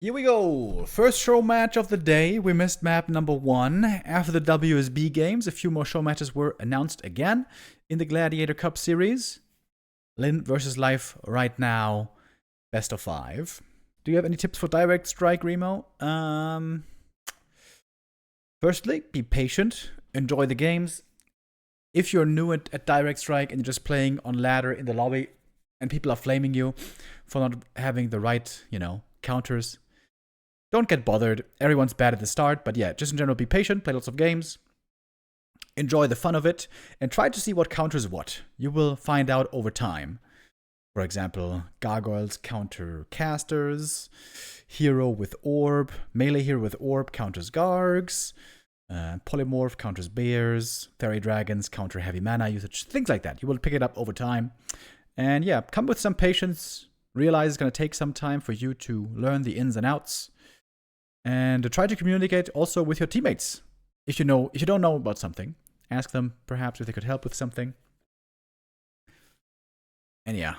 Here we go. First show match of the day. We missed map number 1. After the WSB games, a few more show matches were announced again in the Gladiator Cup series. Lynn versus Life right now. Best of 5. Do you have any tips for Direct Strike, Remo? Firstly, be patient. Enjoy the games. If you're new at Direct Strike and you're just playing on ladder in the lobby and people are flaming you for not having the right, counters, don't get bothered. Everyone's bad at the start, but yeah, just in general, be patient, play lots of games, enjoy the fun of it, and try to see what counters what. You will find out over time. For example, gargoyles counter casters, hero with orb, melee hero with orb counters gargs, polymorph counters bears, fairy dragons counter heavy mana usage, things like that. You will pick it up over time. And yeah, come with some patience. Realize it's going to take some time for you to learn the ins and outs. And to try to communicate also with your teammates. If you don't know about something, ask them perhaps if they could help with something. And yeah,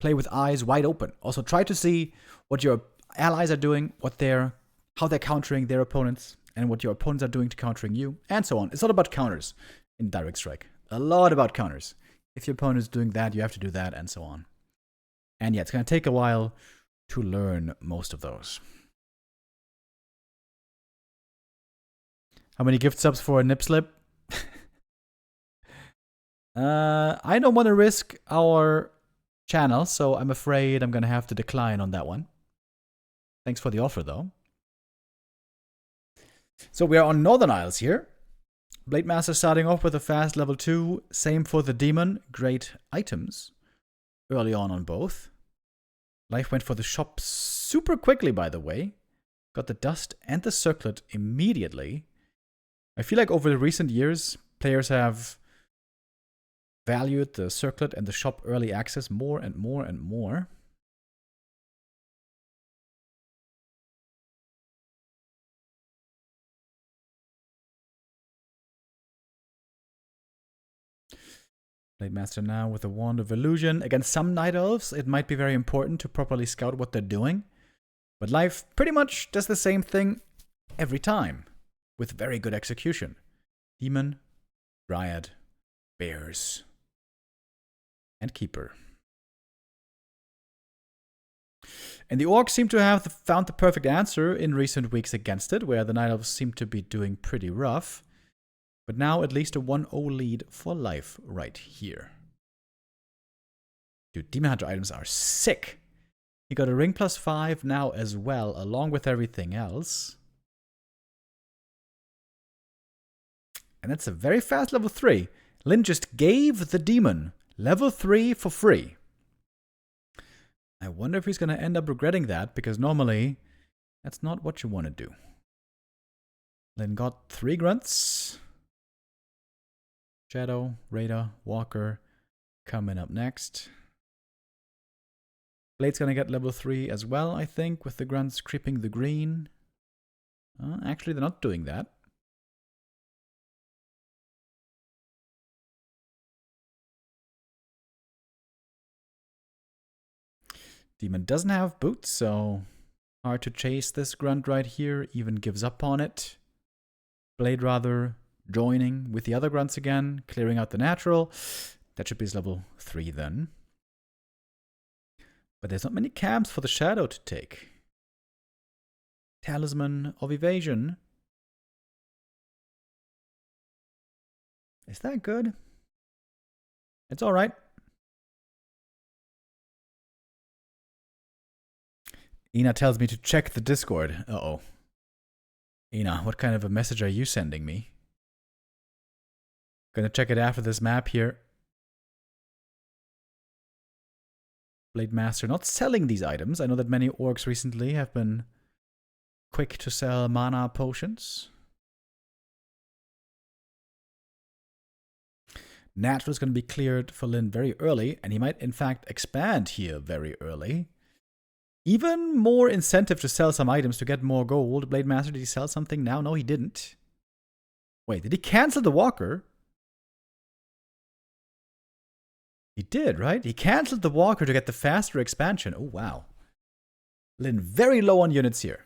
play with eyes wide open. Also try to see what your allies are doing, how they're countering their opponents, and what your opponents are doing to countering you, and so on. It's all about counters in Direct Strike. A lot about counters. If your opponent is doing that, you have to do that, and so on. And yeah, it's going to take a while to learn most of those. How many gift subs for a nip slip? I don't want to risk our channel, so I'm afraid I'm going to have to decline on that one. Thanks for the offer, though. So we are on Northern Isles here. Blade Master starting off with a fast level 2. Same for the Demon. Great items early on both. Life went for the shop super quickly, by the way. Got the dust and the circlet immediately. I feel like over the recent years, players have valued the circlet and the shop early access more and more and more. Blade Master now with a Wand of Illusion. Against some Night Elves, it might be very important to properly scout what they're doing. But Life pretty much does the same thing every time, with very good execution. Demon, Dryad, Bears, and Keeper. And the Orcs seem to have found the perfect answer in recent weeks against it, where the Night Elves seem to be doing pretty rough. But now at least a 1-0 lead for Life right here. Dude, Demon Hunter items are sick. You got a ring +5 now as well, along with everything else. And that's a very fast level 3. Lynn just gave the Demon level 3 for free. I wonder if he's going to end up regretting that, because normally that's not what you want to do. Lynn got 3 grunts. Shadow, Raider, Walker coming up next. Blade's gonna get level 3 as well, I think, with the grunts creeping the green. Actually, they're not doing that. Demon doesn't have boots, so hard to chase this grunt right here, even gives up on it. Blade rather joining with the other grunts again, clearing out the natural. That should be his level 3 then. But there's not many camps for the Shadow to take. Talisman of Evasion. Is that good? It's alright. Ina tells me to check the Discord. Uh-oh. Ina, what kind of a message are you sending me? Gonna check it after this map here. Blade Master not selling these items. I know that many orcs recently have been quick to sell mana potions. Natural is going to be cleared for Lynn very early, and he might in fact expand here very early. Even more incentive to sell some items to get more gold. Blade Master, did he sell something now? No, he didn't. Wait, did he cancel the Walker? He did, right? He canceled the Walker to get the faster expansion. Oh, wow. Lynn very low on units here.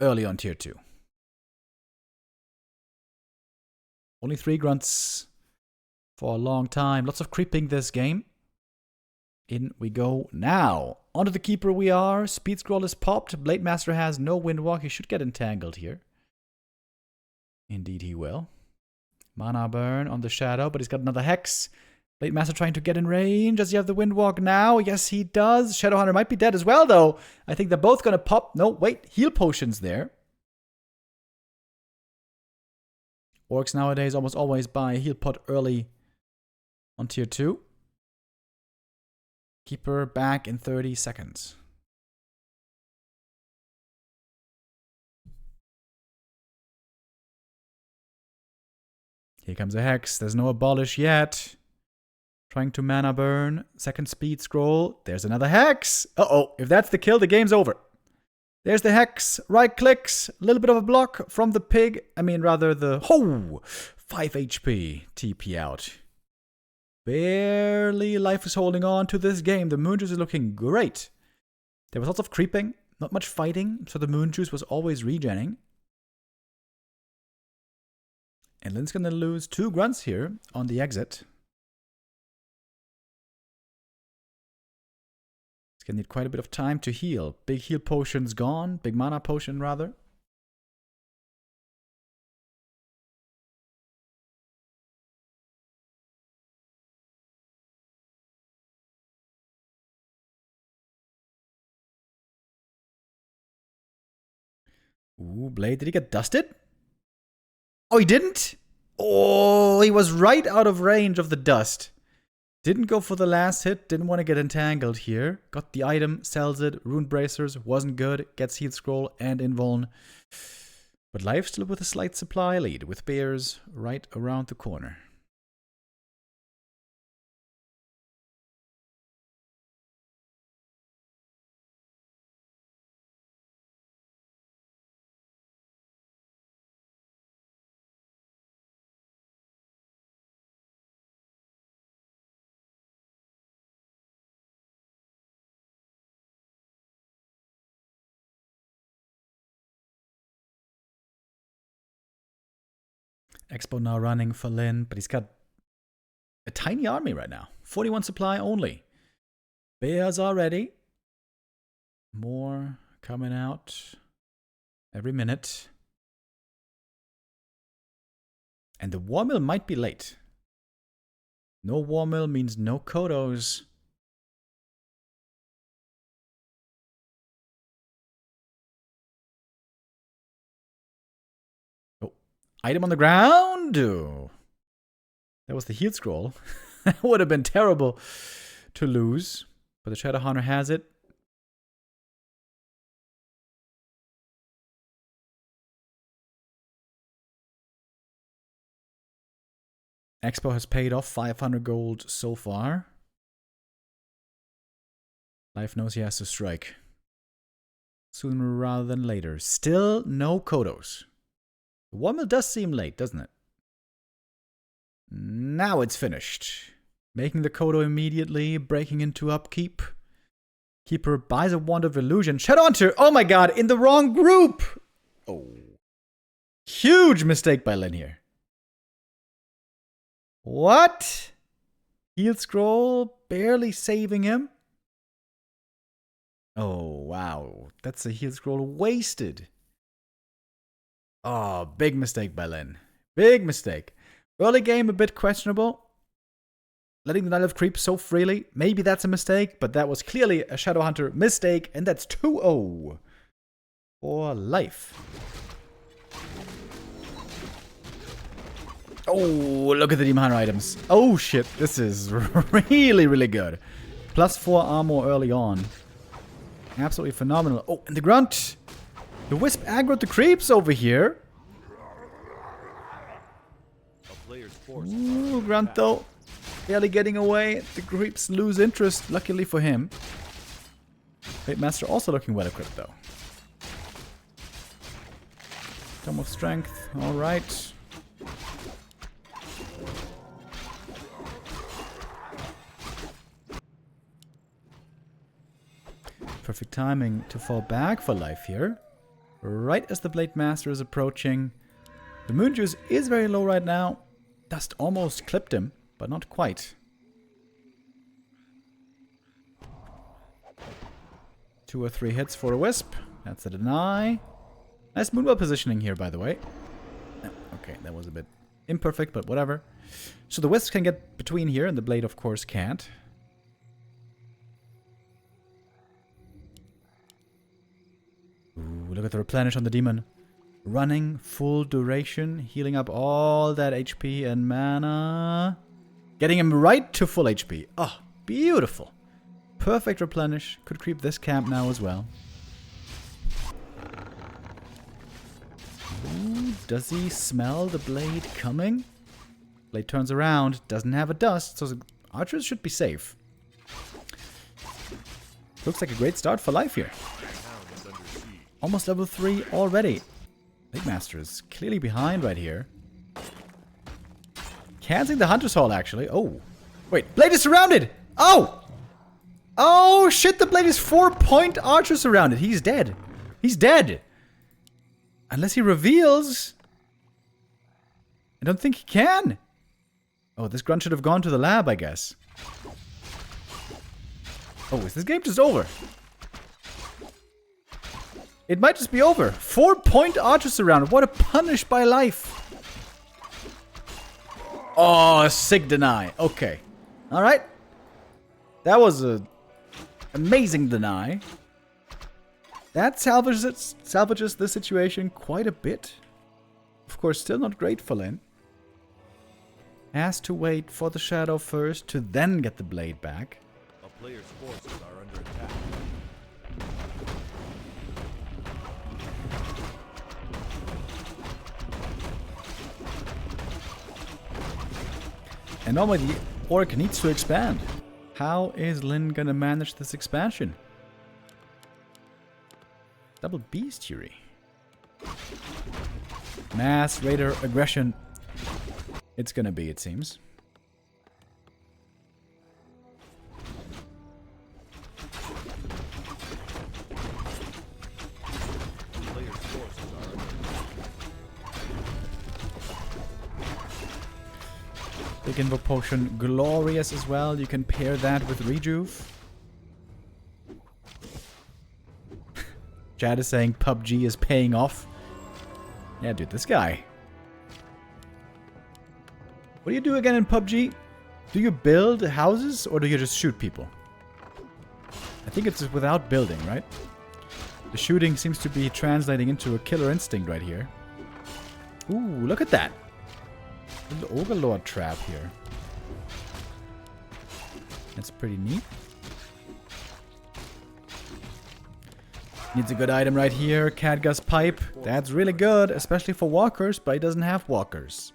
Early on tier 2. Only 3 grunts for a long time. Lots of creeping this game. In we go now. Onto the keeper we are. Speed scroll is popped. Blade Master has no windwalk. He should get entangled here. Indeed he will. Mana burn on the shadow, but he's got another hex. Blade Master trying to get in range. Does he have the windwalk now? Yes, he does. Shadowhunter might be dead as well, though. I think they're both going to pop. No, wait. Heal potions there. Orcs nowadays almost always buy a heal pot early on tier 2. Keeper back in 30 seconds. Here comes a hex. There's no abolish yet. Trying to mana burn. Second speed scroll. There's another hex. Uh-oh. If that's the kill, the game's over. There's the hex. Right clicks. A little bit of a block from the pig. I mean, rather the... 5 HP. TP out. Barely life is holding on to this game. The moon juice is looking great. There was lots of creeping. Not much fighting. So the moon juice was always regenning. And Lynn's going to lose 2 grunts here on the exit. He's going to need quite a bit of time to heal. Big heal potion's gone. Big mana potion, rather. Ooh, Blade. Did he get dusted? Oh, he didn't? Oh, he was right out of range of the dust. Didn't go for the last hit. Didn't want to get entangled here. Got the item, sells it. Rune Bracers wasn't good. Gets heal scroll and invuln. But life still with a slight supply lead. With bears right around the corner. Expo now running for Lynn, but he's got a tiny army right now. 41 supply only. Bears are ready. More coming out every minute. And the war mill might be late. No war mill means no Kodos. Item on the ground. Oh. That was the heal scroll. That would have been terrible to lose. But the Shadowhunter has it. Expo has paid off 500 gold so far. Life knows he has to strike. Sooner rather than later. Still no Kodos. The war mill does seem late, doesn't it? Now it's finished. Making the Kodo immediately, breaking into upkeep. Keeper buys a Wand of Illusion. Shadowhunter! Oh my god, in the wrong group! Oh. Huge mistake by Lynn here. What? Heal scroll, barely saving him. Oh, wow. That's a heal scroll wasted. Oh, big mistake by Lynn. Big mistake. Early game a bit questionable. Letting the Night Elf creep so freely. Maybe that's a mistake, but that was clearly a Shadowhunter mistake, and that's 2-0 for life. Oh, look at the Demon Hunter items. Oh shit, this is really, really good. +4 armor early on. Absolutely phenomenal. Oh, and the Grunt. The Wisp aggroed the creeps over here. Ooh, Grunt though. Barely getting away. The creeps lose interest, luckily for him. Blade Master also looking well equipped though. Tome of Strength, alright. Perfect timing to fall back for life here. Right as the Blade Master is approaching. The Moon Juice is very low right now. Dust almost clipped him, but not quite. 2 or 3 hits for a Wisp. That's a deny. Nice Moonwell positioning here, by the way. Okay, that was a bit imperfect, but whatever. So the Wisp can get between here, and the Blade, of course, can't. Ooh, look at the replenish on the Demon. Running full duration, healing up all that HP and mana. Getting him right to full HP. Oh, beautiful. Perfect replenish. Could creep this camp now as well. Ooh, does he smell the Blade coming? Blade turns around, doesn't have a dust, so the archers should be safe. Looks like a great start for life here. Almost level 3 already. Blade Master is clearly behind right here. Canceling the Hunter's Hall, actually. Oh. Wait, Blade is surrounded! Oh! Oh, shit, the Blade is 4-point archer surrounded. He's dead. He's dead. Unless he reveals. I don't think he can. Oh, this grunt should have gone to the lab, I guess. Oh, is this game just over? It might just be over. 4-point archer surrounded. What a punish by life. Oh, sick deny. Okay. Alright. That was a amazing deny. That salvages this situation quite a bit. Of course, still not great for Lynn. Has to wait for the shadow first to then get the blade back. A player's forces are under attack. And normally the orc needs to expand. How is Lynn gonna manage this expansion? Double bestiary. Mass raider aggression. It's gonna be, it seems. Big Invo Potion, glorious as well. You can pair that with Rejuve. Chad is saying PUBG is paying off. Yeah, dude, this guy. What do you do again in PUBG? Do you build houses or do you just shoot people? I think it's without building, right? The shooting seems to be translating into a killer instinct right here. Ooh, look at that. Little Overlord trap here. That's pretty neat. Needs a good item right here. Cadgus Pipe. That's really good, especially for walkers, but he doesn't have walkers.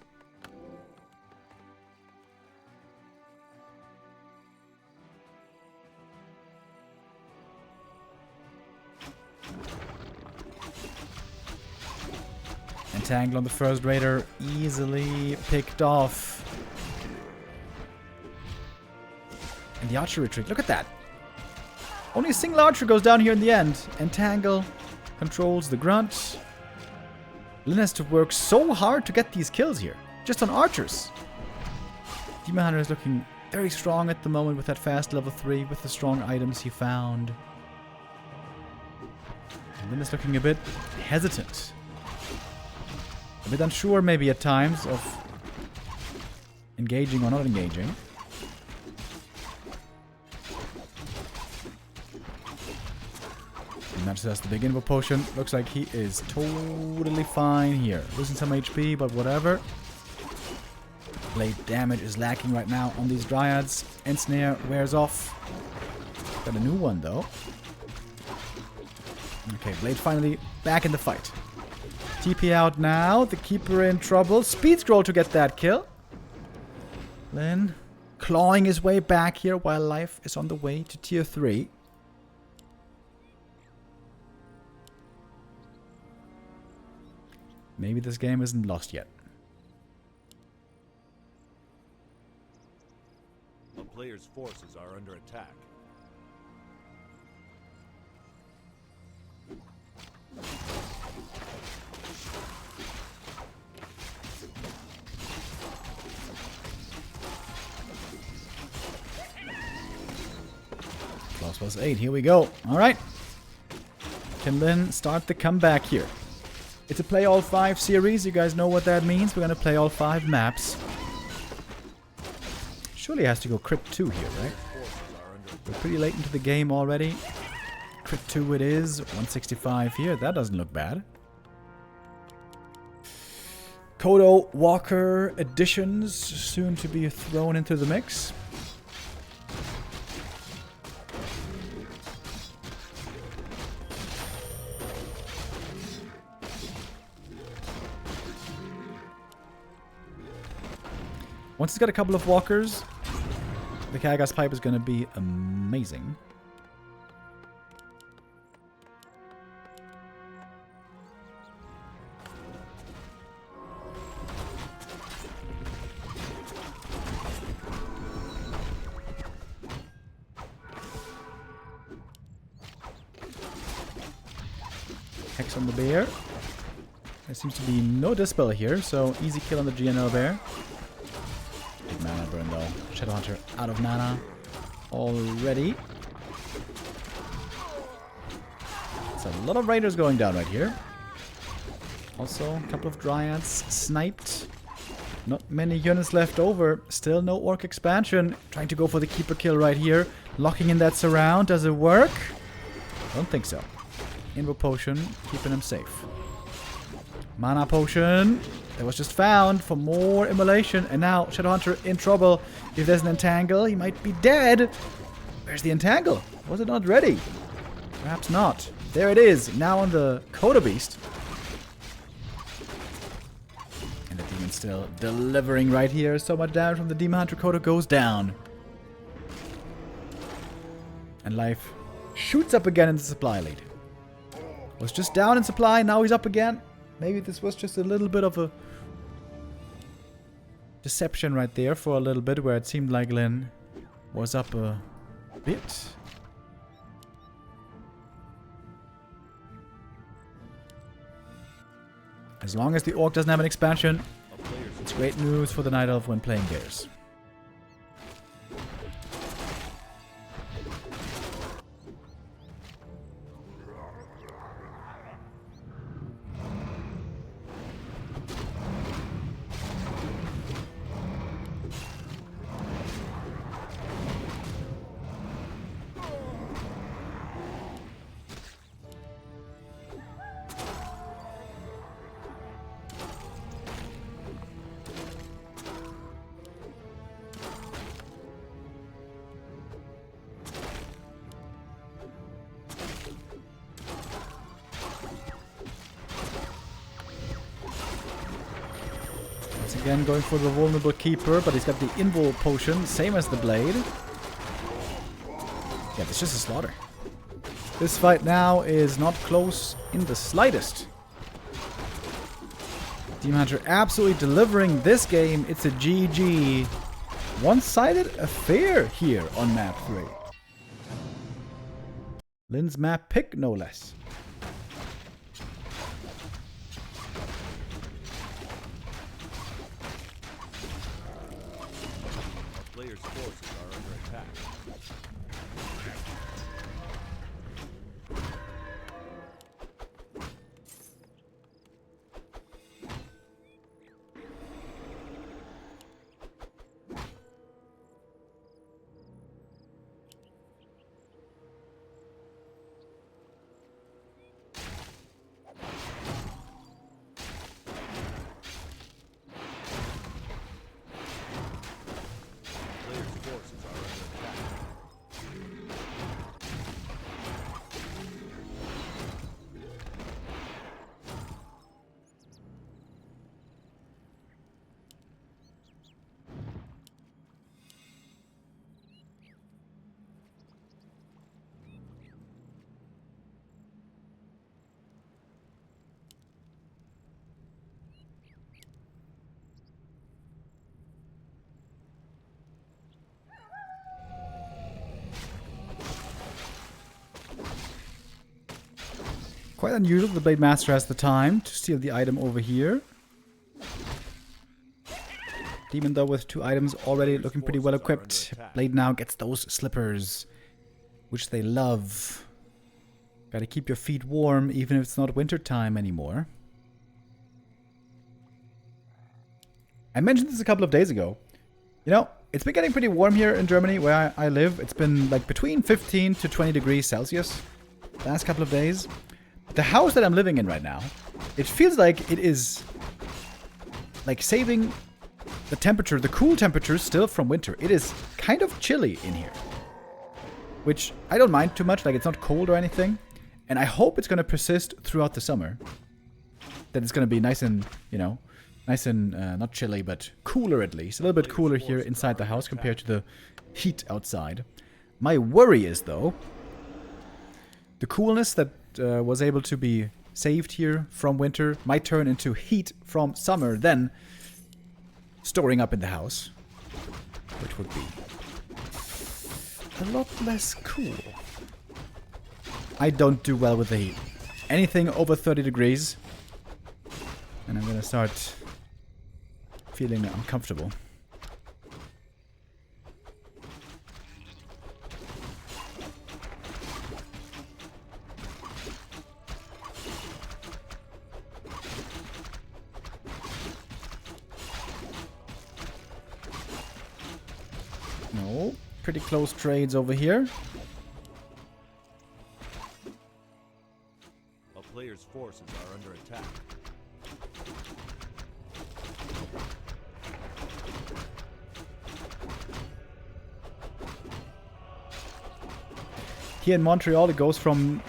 Entangle on the first raider. Easily picked off. And the archer retreat. Look at that. Only a single archer goes down here in the end. Entangle controls the grunt. Lynn has to work so hard to get these kills here. Just on archers. Demon Hunter is looking very strong at the moment with that fast level 3 with the strong items he found. And Lynn is looking a bit hesitant. A bit unsure maybe at times of engaging or not engaging. Manages the big Invo Potion. Looks like he is totally fine here. Losing some HP, but whatever. Blade damage is lacking right now on these Dryads. Ensnare wears off. Got a new one though. Okay, Blade finally back in the fight. TP out now. The Keeper in trouble. Speed scroll to get that kill. Lynn clawing his way back here while life is on the way to tier 3. Maybe this game isn't lost yet. A player's forces are under attack. This was 8. Here we go. Alright. Can Lynn start the comeback here? It's a play all 5 series. You guys know what that means. We're going to play all 5 maps. Surely has to go Crypt 2 here, right? We're pretty late into the game already. Crypt 2 it is. 165 here. That doesn't look bad. Kodo Walker additions soon to be thrown into the mix. Once it's got a couple of walkers, the Kagaz pipe is going to be amazing. Hex on the bear. There seems to be no dispel here, so easy kill on the GNL bear. Big mana burn though. Shadowhunter out of mana already. It's a lot of raiders going down right here. Also, a couple of dryads sniped. Not many units left over. Still no orc expansion. Trying to go for the keeper kill right here. Locking in that surround. Does it work? Don't think so. Invo potion, keeping him safe. Mana potion. That was just found for more immolation. And now Shadowhunter in trouble. If there's an entangle, he might be dead. Where's the entangle? Was it not ready? Perhaps not. There it is. Now on the Kodo Beast. And the demon still delivering right here. So much damage from the Demon Hunter. Kodo goes down. And life shoots up again in the supply lead. Was just down in supply, now he's up again. Maybe this was just a little bit of a deception right there for a little bit, where it seemed like Lynn was up a bit. As long as the Orc doesn't have an expansion, it's great news for the Night Elf when playing Bears. Again, going for the vulnerable keeper, but he's got the invul potion, same as the blade. Yeah, it's just a slaughter. This fight now is not close in the slightest. Demon Hunter absolutely delivering this game. It's a GG. One-sided affair here on map 3. Lynn's map pick, no less. Players' forces are under attack. Quite unusual, the Blade Master has the time to steal the item over here. Demon, though, with 2 items already looking pretty well equipped. Blade now gets those slippers. which they love. Gotta keep your feet warm even if it's not winter time anymore. I mentioned this a couple of days ago. You know, it's been getting pretty warm here in Germany where I live. It's been like between 15 to 20 degrees Celsius the last couple of days. The house that I'm living in right now, it feels like it is like saving the temperature, the cool temperature still from winter. It is kind of chilly in here, which I don't mind too much. Like, it's not cold or anything. And I hope it's going to persist throughout the summer. That it's going to be nice and, you know, nice and not chilly, but cooler at least. A little bit cooler here inside the house compared to the heat outside. My worry is, though, the coolness that was able to be saved here from winter might turn into heat from summer, then storing up in the house, which would be a lot less cool. I don't do well with the heat. Anything over 30 degrees, and I'm gonna start feeling uncomfortable. No, pretty close trades over here. A player's forces are under attack. Here in Montreal, it goes from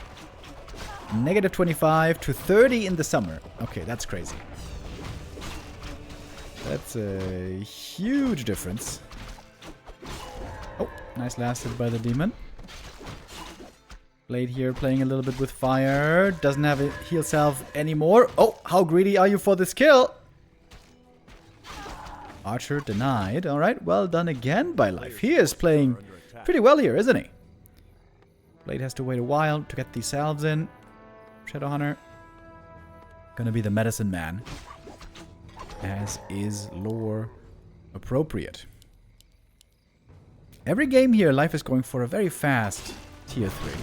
-25 to 30 in the summer. Okay, that's crazy. That's a huge difference. Oh, nice last hit by the demon. Blade here playing a little bit with fire. Doesn't have a heal self anymore. Oh, how greedy are you for this kill? Archer denied. Alright, well done again by Life. He is playing pretty well here, isn't he? Blade has to wait a while to get these salves in. Shadowhunter gonna be the medicine man, as is lore appropriate. Every game here, Life is going for a very fast tier 3.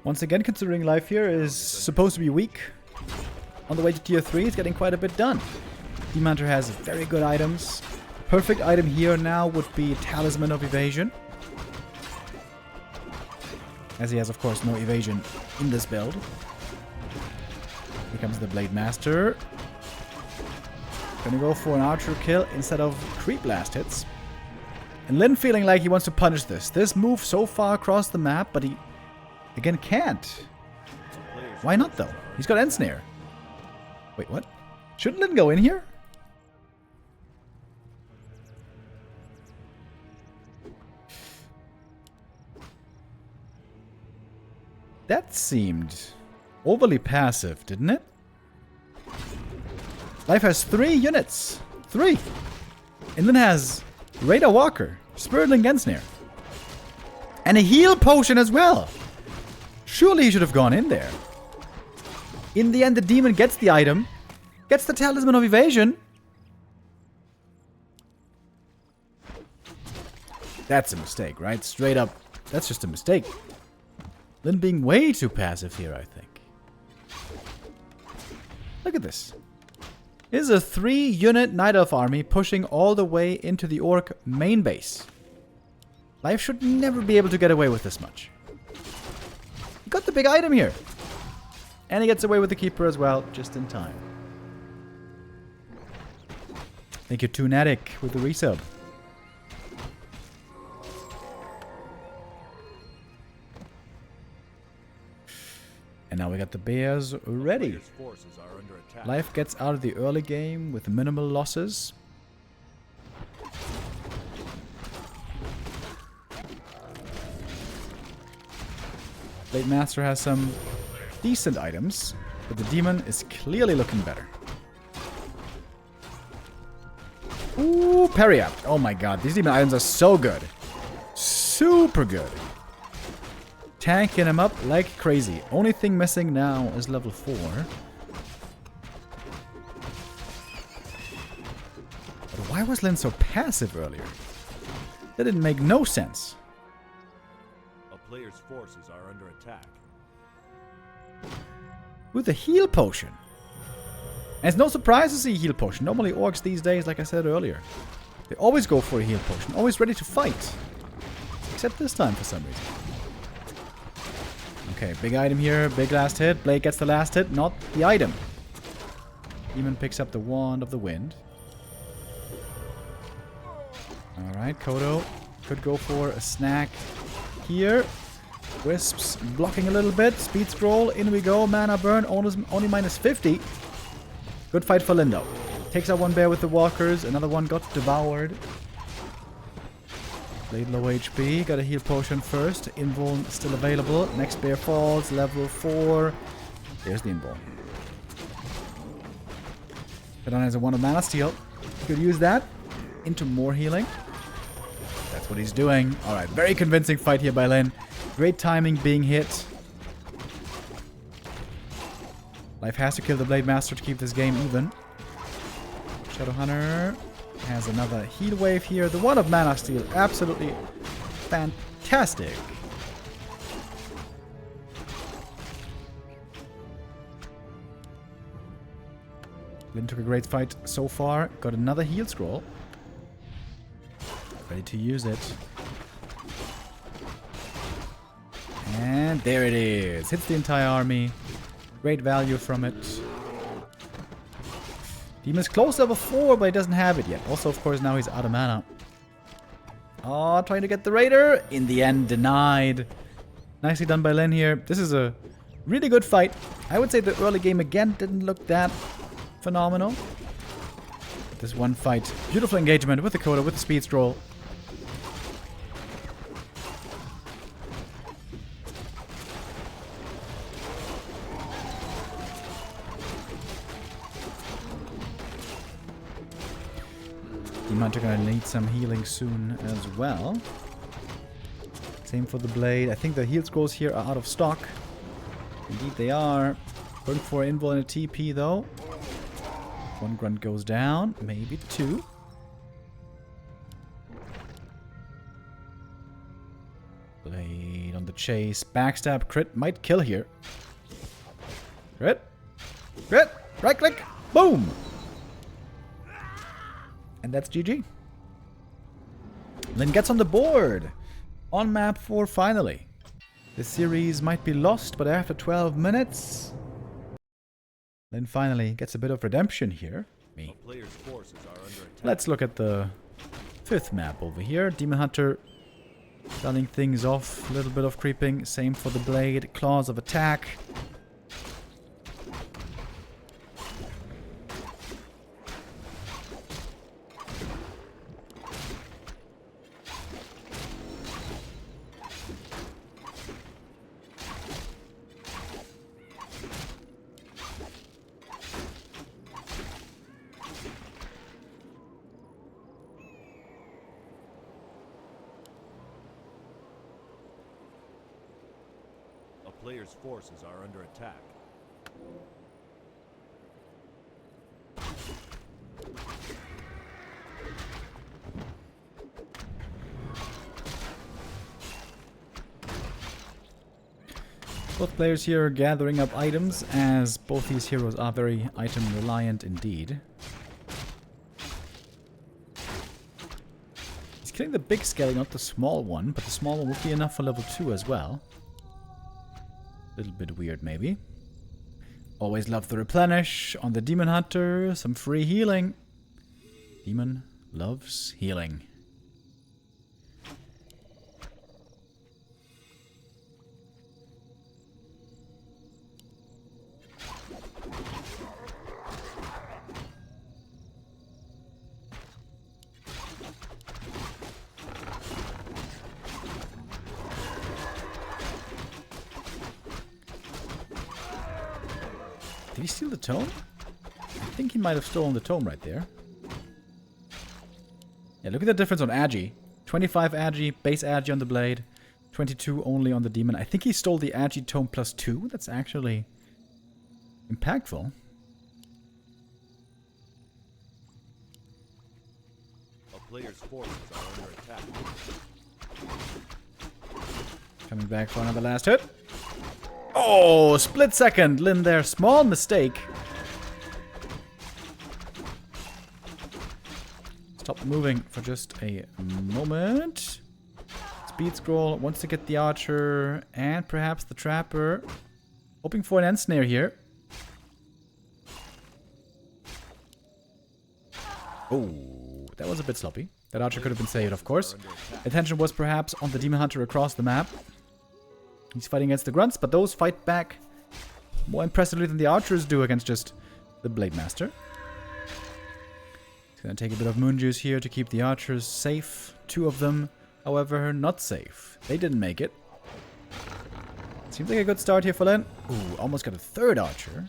Once again, considering Life here is supposed to be weak, on the way to tier 3, it's getting quite a bit done. Demon Hunter has very good items. Perfect item here now would be Talisman of Evasion, as he has, of course, no evasion in this build. Here comes the Blade Master. Gonna go for an Archer kill instead of Creep Blast hits. And Lynn feeling like he wants to punish this. This move so far across the map, but he again can't. Why not, though? He's got Ensnare. Wait, what? Shouldn't Lynn go in here? That seemed overly passive, didn't it? Life has 3 units. 3. And Lynn has Radar Walker, Spiritling Ensnare, and a heal potion as well. Surely he should have gone in there. In the end, the demon gets the item, gets the Talisman of Evasion. That's a mistake, right? Straight up, that's just a mistake. Lynn being way too passive here, I think. Look at this. Here's a 3-unit Night Elf army pushing all the way into the Orc main base. Life should never be able to get away with this much. He got the big item here. And he gets away with the Keeper as well, just in time. Thank you, Toonatic, with the resub. And now we got the bears ready. Player's forces are under attack. Life gets out of the early game with minimal losses. Blade Master has some decent items, but the demon is clearly looking better. Ooh, parry up. Oh my god, these demon items are so good. Super good. Tanking him up like crazy. Only thing missing now is level 4. But why was Lynn so passive earlier? That didn't make no sense. A player's forces are under attack. With a heal potion. And it's no surprise to see a heal potion. Normally orcs these days, like I said earlier, they always go for a heal potion. Always ready to fight. Except this time for some reason. Okay, big item here. Big last hit. Blade gets the last hit, not the item. Demon picks up the Wand of the Wind. Alright, Kodo could go for a snack here. Wisps blocking a little bit. Speed scroll. In we go. Mana burn. Only minus 50. Good fight for Lindo. Takes out one bear with the walkers. Another one got devoured. Blade low HP. Got a heal potion first. Invuln still available. Next bear falls. Level 4. There's the invuln. Kadon has a 1 of mana steal. Could use that into more healing. That's what he's doing. Alright, very convincing fight here by Lynn. Great timing being hit. Life has to kill the Blade Master to keep this game even. Shadowhunter has another heal wave here. The 1 of mana steal. Absolutely fantastic. Lynn took a great fight so far. Got another heal scroll. Ready to use it. And there it is. Hits the entire army. Great value from it. Demon's close level 4, but he doesn't have it yet. Also, of course, now he's out of mana. Oh, trying to get the Raider. In the end, denied. Nicely done by Lynn here. This is a really good fight. I would say the early game again didn't look that phenomenal. But this one fight. Beautiful engagement with the Coda, with the speed scroll. Hunter gonna need some healing soon as well. Same for the blade. I think the heal scrolls here are out of stock. Indeed they are. Going for an invul and a TP though. 1 grunt goes down. Maybe 2. Blade on the chase. Backstab crit. Might kill here. Crit. Crit. Right click. Boom. And that's GG. Lynn gets on the board. On map 4 finally. This series might be lost, but after 12 minutes... Lynn finally gets a bit of redemption here. Me. Player's forces are under attack. Let's look at the 5th map over here. Demon Hunter starting things off. A little bit of creeping. Same for the blade. Claws of attack. Player's forces are under attack. Both players here are gathering up items, as both these heroes are very item reliant indeed. He's killing the big skelly, not the small one, but the small one would be enough for level 2 as well. Little bit weird, maybe. Always love the replenish on the Demon Hunter. Some free healing. Demon loves healing. Did he steal the tome? I think he might have stolen the tome right there. Yeah, look at the difference on Agi. 25 Agi, base Agi on the blade. 22 only on the demon. I think he stole the Agi tome +2. That's actually impactful. A player's forces are under attack. Coming back for another last hit. Oh, split second. Lynn there. Small mistake. Stop moving for just a moment. Speed scroll. Wants to get the archer and perhaps the trapper. Hoping for an end snare here. Oh, that was a bit sloppy. That archer could have been saved, of course. Attention was perhaps on the demon hunter across the map. He's fighting against the grunts, but those fight back more impressively than the archers do against just the blade master. He's gonna take a bit of moon juice here to keep the archers safe. 2 of them, however, not safe. They didn't make it. Seems like a good start here for Lynn. Ooh, almost got a 3rd archer.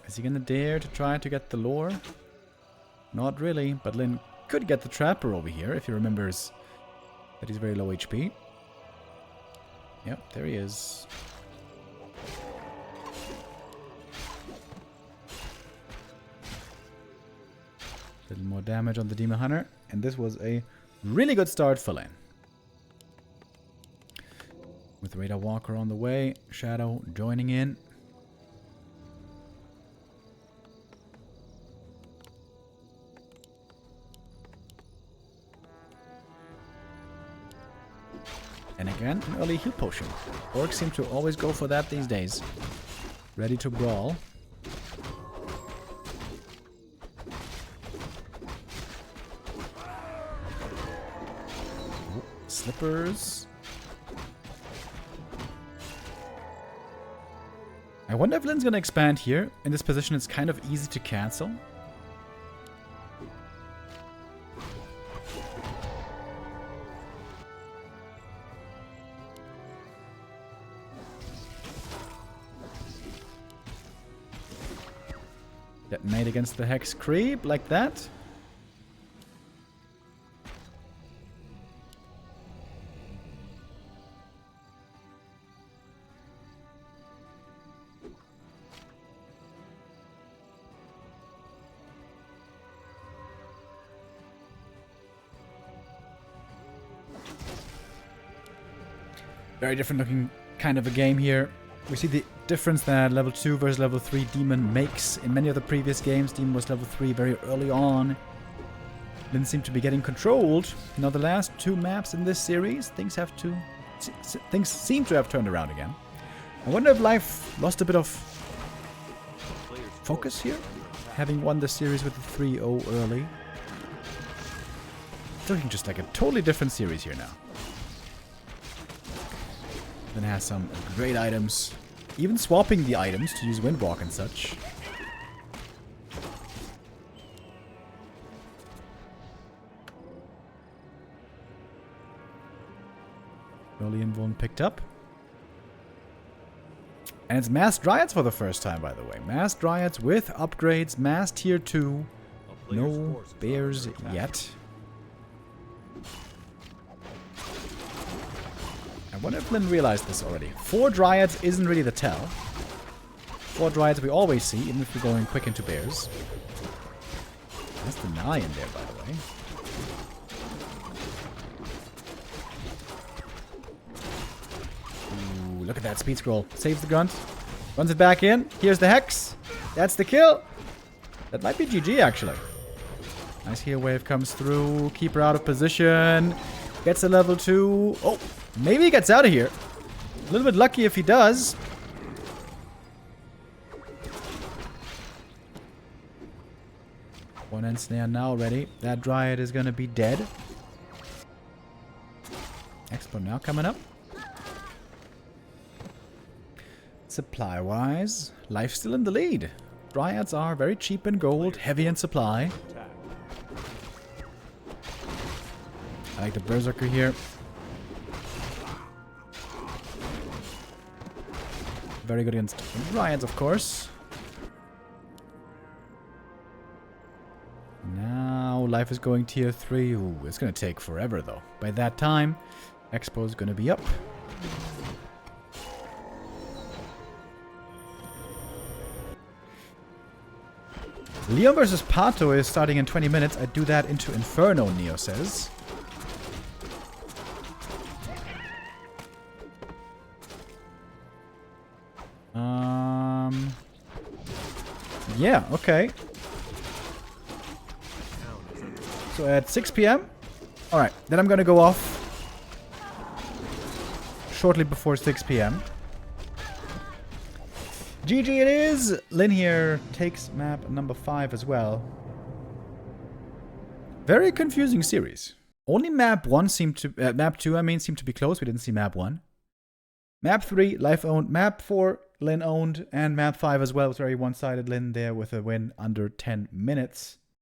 Is he gonna dare to try to get the lore? Not really, but Lynn could get the trapper over here if he remembers that he's very low HP. Yep, there he is. A little more damage on the demon hunter, and this was a really good start for Lynn. With Radar Walker on the way, Shadow joining in. And again, an early heal potion. Orcs seem to always go for that these days. Ready to brawl. Ooh, slippers. I wonder if Lynn's gonna expand here. In this position, it's kind of easy to cancel. Detonate against the Hex creep, like that. Very different looking kind of a game here. We see the difference that level 2 versus level 3 Demon makes. In many of the previous games, Demon was level 3 very early on. Lynn seemed to be getting controlled. Now the last 2 maps in this series, things seem to have turned around again. I wonder if Life lost a bit of focus here, having won the series with the 3-0 early. It's looking just like a totally different series here now. Then has some great items. Even swapping the items to use Windwalk and such. Early invuln picked up. And it's Masked Dryads for the first time, by the way. Masked Dryads with upgrades. Masked tier 2. No bears yet. I wonder if Lynn realized this already. 4 Dryads isn't really the tell. 4 Dryads we always see, even if we're going quick into bears. That's the Nye in there, by the way. Ooh, look at that speed scroll. Saves the grunt. Runs it back in. Here's the Hex. That's the kill. That might be GG, actually. Nice heal wave comes through. Keeper out of position. Gets a level 2. Oh, maybe he gets out of here. A little bit lucky if he does. One end snare now ready. That Dryad is going to be dead. Expo now coming up. Supply-wise, Life still in the lead. Dryads are very cheap in gold, heavy in supply. I like the Berserker here. Very good against Ryans, of course. Now life is going tier 3. Ooh, it's gonna take forever though. By that time, Expo is gonna be up. Leon versus Pato is starting in 20 minutes. I do that into Inferno, Neo says. Yeah, okay. So at 6 p.m. Alright, then I'm gonna go off shortly before 6 p.m. GG it is! Lynn here takes map number 5 as well. Very confusing series. Only map 1 seemed to... map 2, I mean, seemed to be close. We didn't see map 1. Map 3, Life owned. Map 4, Lynn owned. And map 5 as well was very one-sided. Lynn there with a win under 10 minutes.